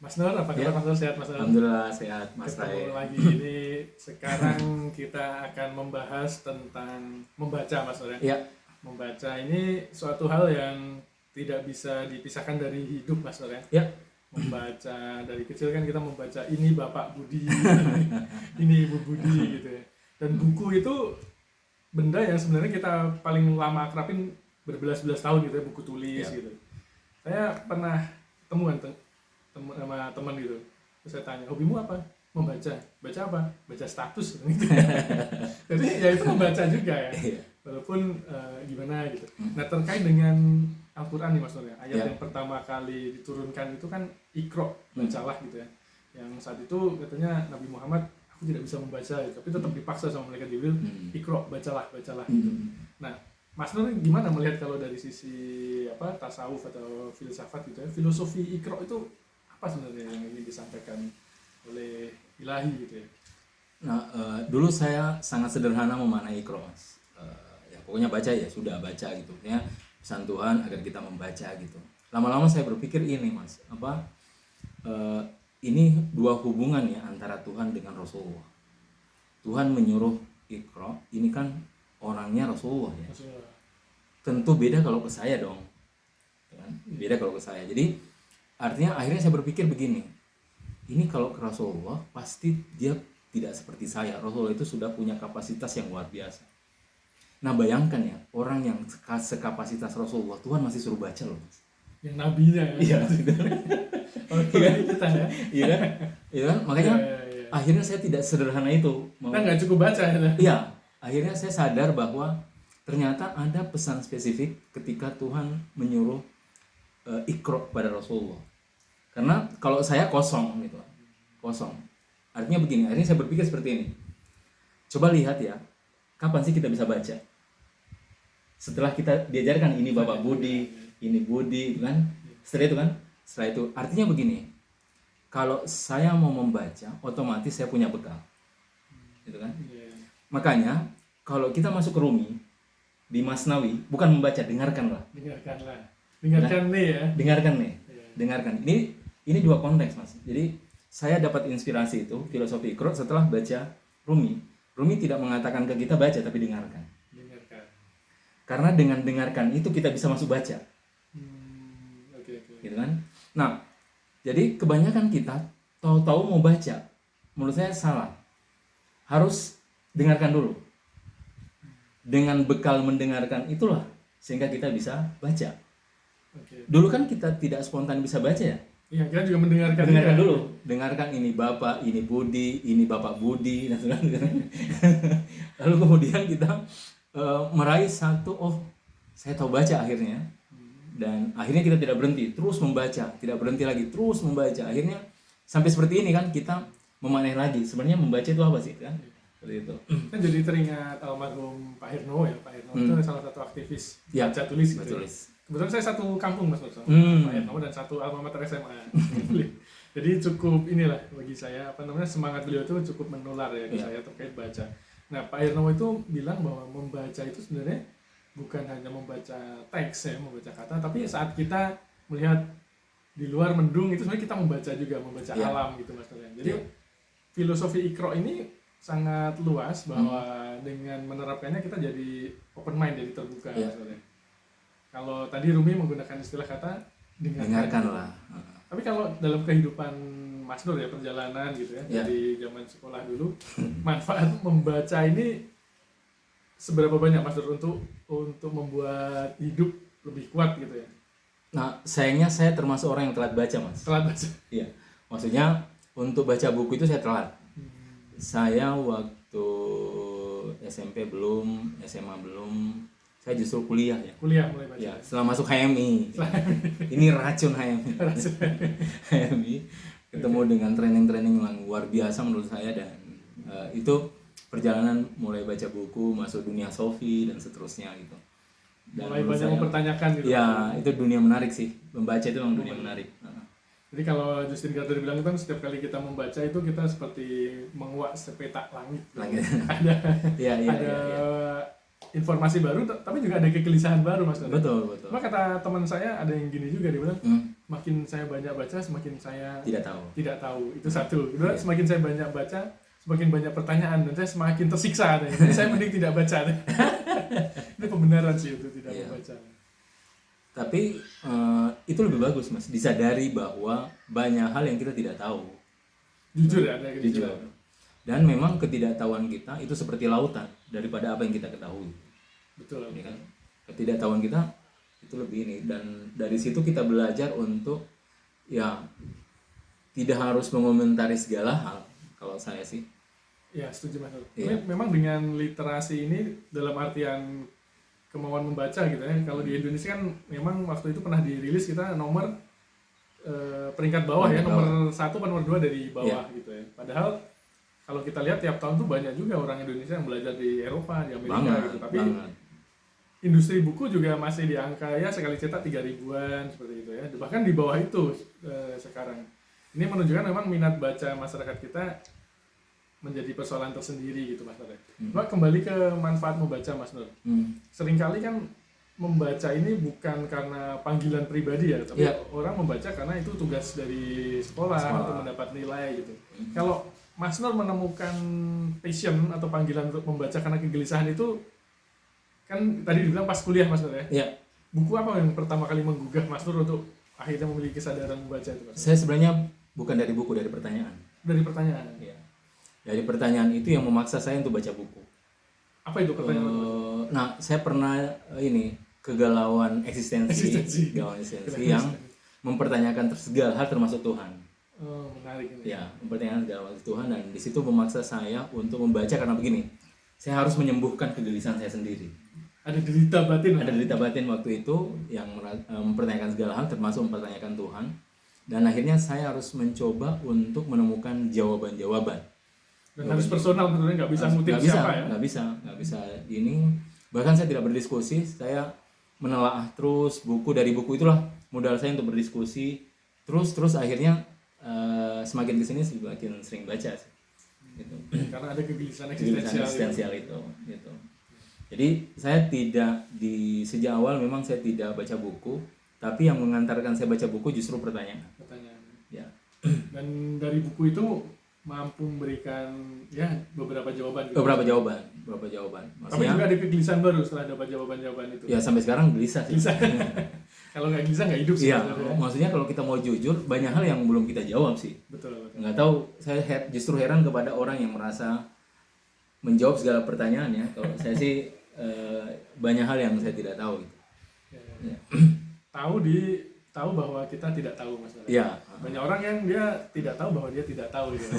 Mas Nur, apa Ya, kabar Mas Nur? Sehat Mas Nur? alhamdulillah sehat Mas Ketemu Rai. lagi ini. Sekarang kita akan membahas tentang membaca Mas Nur ya. Ya, Membaca ini suatu hal yang tidak bisa dipisahkan dari hidup Mas Nur ya. ya, Membaca dari kecil kan kita membaca ini Bapak Budi, ini Ibu Budi gitu ya. Dan buku itu benda yang sebenarnya kita paling lama akrabin berbelas-belas tahun gitu ya, buku tulis Ya. gitu. Saya pernah temuan sama teman gitu. Terus saya tanya, hobimu apa? Membaca. Baca apa? Baca status gitu. Jadi ya itu membaca juga ya. Iya. Walaupun gimana gitu. Nah, terkait dengan Al-Qur'an nih Mas Nur ya. Ayat Ya. yang pertama kali diturunkan itu kan Iqra, bacalah gitu ya. Yang saat itu katanya Nabi Muhammad, aku tidak bisa membaca gitu, tapi tetap dipaksa sama malaikat Jibril, Iqra, bacalah gitu. Nah, Mas Nur gimana melihat kalau dari sisi tasawuf atau filsafat gitu ya, filosofi Iqra itu apa sebenarnya yang ingin disampaikan oleh Ilahi gitu ya? Nah, dulu saya sangat sederhana memaknai Iqra, Mas. Ya pokoknya baca ya sudah baca gitu. Ya pesan Tuhan agar kita membaca gitu. Lama-lama saya berpikir ini, Mas, ini dua hubungan ya antara Tuhan dengan Rasulullah. Tuhan menyuruh Iqra, ini kan orangnya Rasulullah ya. Rasulullah. Tentu beda kalau ke saya dong. Ya kan? Beda kalau ke saya. Jadi artinya akhirnya saya berpikir begini. Ini kalau ke Rasulullah pasti dia tidak seperti saya. Rasulullah itu sudah punya kapasitas yang luar biasa. Nah, bayangkan ya, orang yang sekapasitas Rasulullah, Tuhan masih suruh baca loh, Mas. Yang nabinya ya. Iya. Oke, ini kita ya. Iya kan? Iya kan? Makanya Iya. akhirnya saya tidak sederhana itu. Kita nggak cukup baca ya. Iya, akhirnya saya sadar bahwa ternyata ada pesan spesifik ketika Tuhan menyuruh Iqra pada Rasulullah. Karena kalau saya kosong gitu, kosong. Artinya begini, akhirnya saya berpikir seperti ini. Coba lihat ya, kapan sih kita bisa baca? Setelah kita diajarkan ini Bapak Budi, ini Budi, kan? Setelah itu artinya begini. Kalau saya mau membaca, otomatis saya punya bekal. Gitu kan? Iya. Makanya kalau kita masuk ke Rumi di Masnawi, bukan membaca, dengarkanlah. Dengarkanlah. Dengarkan nih ya. Dengarkan nih. Iya. Dengarkan. Ini dua konteks, Mas. Jadi saya dapat inspirasi itu filosofi Iqra setelah baca Rumi. Rumi tidak mengatakan ke kita baca tapi dengarkan. Dengarkan. Karena dengan dengarkan itu kita bisa masuk baca. Oke. Gitu kan? Nah, jadi kebanyakan kita tahu-tahu mau baca. Menurut saya salah. Harus dengarkan dulu. Dengan bekal mendengarkan itulah sehingga kita bisa baca. Oke. Dulu kan kita tidak spontan bisa baca ya. Iya, kita juga mendengarkan. Dengarkan juga. dulu. Dengarkan ini Bapak, ini Budi, ini Bapak Budi, dan sebagainya. Lalu kemudian kita meraih satu, saya tahu baca akhirnya. Dan akhirnya kita tidak berhenti, terus membaca, tidak berhenti lagi, terus membaca. Akhirnya sampai seperti ini kan kita memaknai lagi. Sebenarnya membaca itu apa sih kan? Seperti itu. Kan jadi teringat almarhum Pak Hirno ya. Pak Hirno itu salah satu aktivis Ya, baca tulis gitu. Betulis. Kebetulan saya satu kampung Mas sama Pak Hirno dan satu alma mater SMA. Jadi cukup inilah bagi saya semangat beliau itu cukup menular ya ke saya terkait baca. Nah, Pak Hirno itu bilang bahwa membaca itu sebenarnya bukan hanya membaca teks ya, membaca kata, tapi saat kita melihat di luar mendung itu sebenarnya kita membaca juga, membaca alam gitu Mas. Jadi filosofi Iqra ini sangat luas bahwa dengan menerapkannya kita jadi open mind, jadi terbuka Mas. Kalau tadi Rumi menggunakan istilah kata Dengarkanlah. tapi kalau dalam kehidupan Mas Nur ya, perjalanan gitu ya, dari zaman sekolah dulu, manfaat membaca ini seberapa banyak Mas Nur untuk membuat hidup lebih kuat gitu ya? Nah, sayangnya saya termasuk orang yang telat baca, Mas. Telat baca. Iya. Maksudnya untuk baca buku itu saya telat. Saya waktu SMP belum, SMA belum, saya justru kuliah ya. Kuliah mulai baca. Ya, setelah masuk HMI. Ini racun HMI. HMI ketemu dengan training-training yang luar biasa menurut saya, dan itu perjalanan mulai baca buku, masuk dunia Sofi dan seterusnya gitu. Dan mulai banyak mempertanyakan gitu. Ya, itu dunia menarik sih. Membaca itu memang dunia menarik. Jadi kalau Justin Carter bilang kan setiap kali kita membaca itu kita seperti menguak sepetak langit. Ada informasi baru, tapi juga ada kegelisahan baru Mas. Betul. Cuma kata teman saya ada yang gini juga, dia bilang semakin saya banyak baca, semakin saya Tidak tahu. Itu satu. Kedua, Iya. semakin saya banyak baca, semakin banyak pertanyaan dan saya semakin tersiksa. Jadi saya mending tidak baca. Ini pembenaran sih untuk tidak Iya. membaca. Tapi itu lebih bagus Mas, disadari bahwa banyak hal yang kita tidak tahu. Jujur ya, ada Jujur. Dan memang ketidaktahuan kita itu seperti lautan daripada apa yang kita ketahui. Betul. Ini kan ketidaktahuan kita itu lebih ini, dan dari situ kita belajar untuk ya tidak harus mengomentari segala hal kalau saya sih. Ya, setuju Mas. Iya. Memang dengan literasi ini dalam artian kemauan membaca gitu ya. Kalau di Indonesia kan memang waktu itu pernah dirilis kita nomor peringkat bawah ya, nomor 1 atau nomor 2 dari bawah gitu ya. Padahal kalau kita lihat tiap tahun tuh banyak juga orang Indonesia yang belajar di Eropa, di Amerika gitu. Tapi industri buku juga masih di angka ya sekali cetak 3.000-an seperti itu ya. Bahkan di bawah itu sekarang. Ini menunjukkan memang minat baca masyarakat kita menjadi persoalan tersendiri gitu Mas Nur. Nah, kembali ke manfaat membaca Mas Nur. Seringkali kan membaca ini bukan karena panggilan pribadi ya, tapi orang membaca karena itu tugas dari sekolah. Untuk mendapat nilai gitu. Kalau Mas Nur menemukan passion atau panggilan untuk membaca karena kegelisahan itu, kan tadi dibilang pas kuliah Mas Nur ya? Iya. Buku apa yang pertama kali menggugah Mas Nur untuk akhirnya memiliki kesadaran membaca itu Mas? Saya sebenarnya bukan dari buku, dari pertanyaan. Dari pertanyaan? Iya. Dari pertanyaan itu yang memaksa saya untuk baca buku. Apa itu pertanyaan? Nah, saya pernah kegalauan eksistensi yang mempertanyakan segala hal termasuk Tuhan. Oh, menarik ini. Ya, mempertanyakan segala hal Tuhan, dan di situ memaksa saya untuk membaca karena begini. Saya harus menyembuhkan kegelisahan saya sendiri. Ada derita batin. Ada derita batin waktu itu yang mempertanyakan segala hal termasuk mempertanyakan Tuhan, dan akhirnya saya harus mencoba untuk menemukan jawaban-jawaban. Dan harus personal, tentunya nggak bisa ngutip siapa ya? Nggak bisa ini. Bahkan saya tidak berdiskusi, saya menelaah terus buku, dari buku itulah modal saya untuk berdiskusi terus akhirnya semakin kesini semakin sering baca sih. Gitu. Karena ada kegelisahan eksistensial itu gitu. Jadi saya tidak sejak awal memang saya tidak baca buku, tapi yang mengantarkan saya baca buku justru pertanyaan. Ya. Dan dari buku itu mampu memberikan ya beberapa jawaban. Gitu. Beberapa jawaban. Maksudnya, tapi juga ada kegelisahan baru setelah dapat jawaban itu. Ya sampai sekarang gelisah sih. Kalau nggak gelisah nggak hidup sih. Iya. Maksudnya kalau kita mau jujur, banyak hal yang belum kita jawab sih. Betul. Nggak tahu, saya justru heran kepada orang yang merasa menjawab segala pertanyaan ya. Kalau saya sih banyak hal yang saya tidak tahu. Gitu. Ya. Tahu bahwa kita tidak tahu masalah. Iya. Banyak orang yang dia tidak tahu bahwa dia tidak tahu gitu.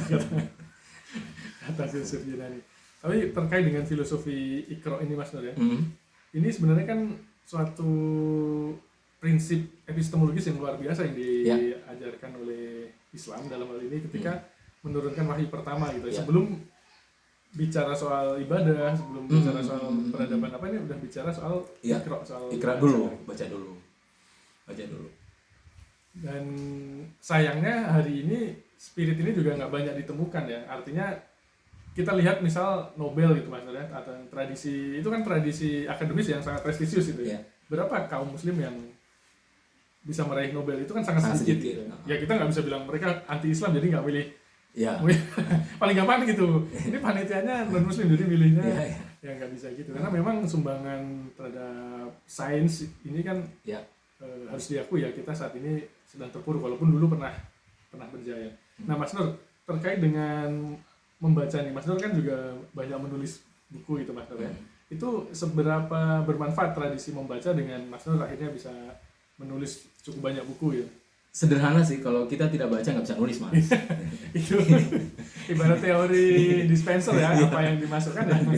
Kata filsuf Yunani. Tapi terkait dengan filosofi Iqra ini Mas Nur ya. Ini sebenarnya kan suatu prinsip epistemologis yang luar biasa yang diajarkan oleh Islam dalam hal ini ketika menurunkan wahyu pertama gitu. Sebelum bicara soal ibadah, sebelum bicara soal peradaban apa ini udah bicara soal Iqra, soal Iqra dulu, baca dulu. Dan sayangnya hari ini spirit ini juga nggak banyak ditemukan ya. Artinya kita lihat misal Nobel gitu Mas ya, atau tradisi itu kan tradisi akademis yang sangat prestisius itu ya. Berapa kaum muslim yang bisa meraih Nobel itu kan sangat sedikit gitu. Ya kita nggak bisa bilang mereka anti Islam jadi nggak milih. Ya. Paling gampang gitu. Ini panitianya non muslim jadi milihnya ya nggak bisa gitu. Karena memang sumbangan terhadap sains ini kan harus diakui ya, kita saat ini sedang terpuruk walaupun dulu pernah berjaya. Nah Mas Nur, terkait dengan membaca nih, Mas Nur kan juga banyak menulis buku gitu Mas Nur ya. Itu seberapa bermanfaat tradisi membaca dengan Mas Nur akhirnya bisa menulis cukup banyak buku ya? Sederhana sih, kalau kita tidak baca nggak bisa nulis Mas. Itu ibarat teori dispenser ya, apa yang dimasukkan akan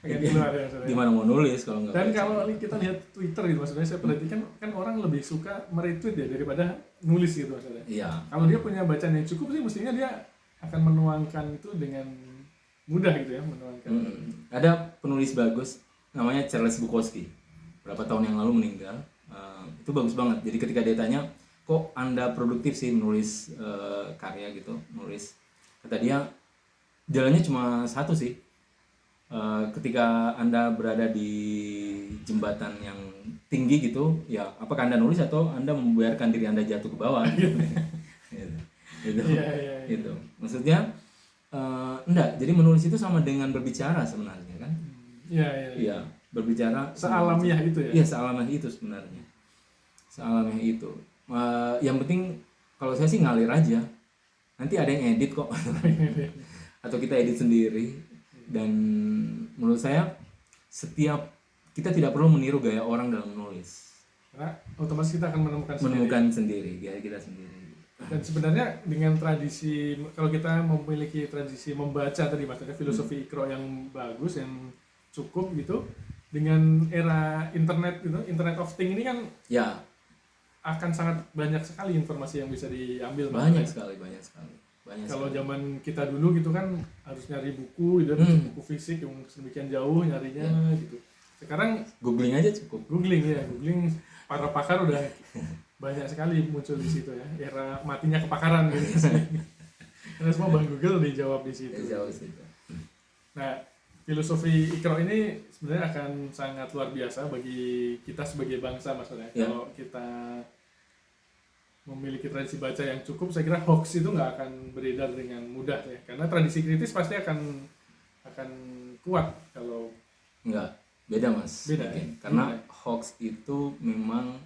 keluar ya. Gimana mau nulis kalau nggak? Dan kalau kita lihat Twitter gitu maksudnya, saya perhatikan kan orang lebih suka meretweet ya daripada nulis gitu maksudnya. Iya. Kalau dia punya bacaan yang cukup sih mestinya dia akan menuangkan itu dengan mudah gitu ya, menuangkan. Ada penulis bagus namanya Charles Bukowski, berapa tahun yang lalu meninggal. Itu bagus banget. Jadi ketika dia tanya, kok Anda produktif sih menulis karya gitu, nulis, kata dia jalannya cuma satu sih. Ketika Anda berada di jembatan yang tinggi gitu, ya apakah Anda nulis atau Anda membiarkan diri Anda jatuh ke bawah gitu. Gitu. Iya, iya, iya. Gitu. Maksudnya enggak, jadi menulis itu sama dengan berbicara sebenarnya kan? Iya, iya, iya. Iya, berbicara Sealamiah itu ya. iya, sealamiah itu sebenarnya. Sealamiah itu. Yang penting kalau saya sih ngalir aja. Nanti ada yang edit kok. Atau kita edit sendiri. Dan menurut saya kita tidak perlu meniru gaya orang dalam menulis. Karena otomatis kita akan Menemukan sendiri gaya kita sendiri. Dan sebenarnya dengan tradisi, kalau kita memiliki tradisi membaca tadi maksudnya filosofi Iqra yang bagus, yang cukup gitu, dengan era internet gitu, Internet of Things ini kan ya akan sangat banyak sekali informasi yang bisa diambil. Banyak sekali. Kalau zaman kita dulu gitu kan harus nyari buku gitu, buku fisik yang sedemikian jauh nyarinya gitu. Sekarang googling aja cukup. Googling para pakar udah banyak sekali muncul di situ ya. Era matinya kepakaran gitu. Karena semua Bang Google dijawab di situ. Nah, filosofi Iqra ini sebenarnya akan sangat luar biasa bagi kita sebagai bangsa maksudnya. Ya. Kalau kita memiliki tradisi baca yang cukup, saya kira hoax itu nggak akan beredar dengan mudah ya. Karena tradisi kritis pasti akan kuat kalau enggak. Beda Mas. Beda. Karena hoax itu memang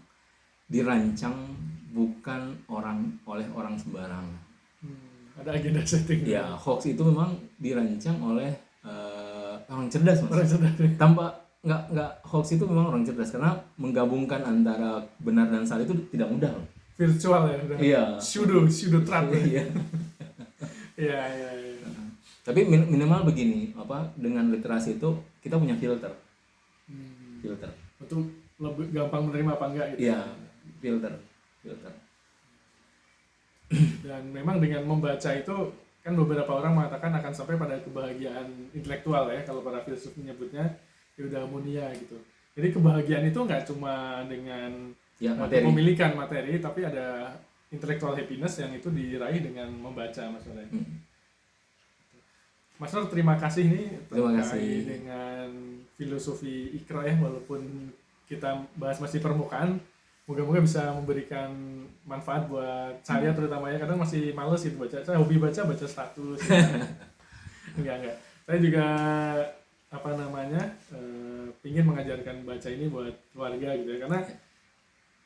dirancang bukan oleh orang sembarangan. Ada agenda setting. Ya, hoax itu memang dirancang oleh orang cerdas Mas. Orang cerdas. Tanpa nggak hoax itu memang orang cerdas, karena menggabungkan antara benar dan salah itu tidak mudah loh. Virtual ya. Iya. Pseudo trap. Iya. Iya. Tapi minimal begini, dengan literasi itu kita punya filter. Filter. Untuk lebih gampang menerima apa enggak gitu. Iya, filter. Dan memang dengan membaca itu kan beberapa orang mengatakan akan sampai pada kebahagiaan intelektual ya, kalau para filsuf menyebutnya eudaimonia gitu. Jadi kebahagiaan itu nggak cuma dengan memilikan materi, tapi ada intellectual happiness yang itu diraih dengan membaca maksudnya. Mas Nur, terima kasih nih terkait dengan filosofi Iqra ya, walaupun kita bahas masih permukaan. Moga-moga bisa memberikan manfaat buat saya terutama ya, kadang masih males gitu baca. Saya hobi baca status. Enggak. Saya juga ingin mengajarkan baca ini buat keluarga gitu ya, karena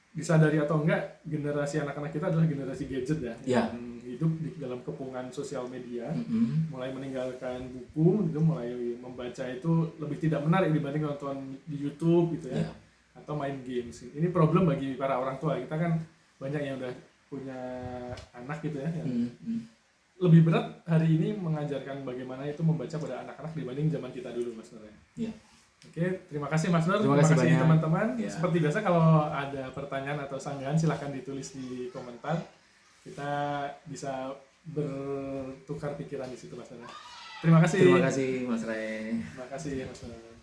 disadari atau enggak, generasi anak-anak kita adalah generasi gadget ya, yang hidup di dalam kepungan sosial media, mulai meninggalkan buku gitu, mulai membaca itu lebih tidak menarik dibanding nonton di YouTube gitu ya, atau main games. Ini problem bagi para orang tua. Kita kan banyak yang udah punya anak gitu ya, yang lebih berat hari ini mengajarkan bagaimana itu membaca pada anak-anak dibanding zaman kita dulu Mas Nur. Oke, terima kasih Mas Nur, terima kasih teman-teman. Seperti biasa kalau ada pertanyaan atau sanggahan silahkan ditulis di komentar. Kita bisa bertukar pikiran di situ Mas Nur. Terima kasih. Terima kasih Mas Ray. Terima kasih Mas Nur.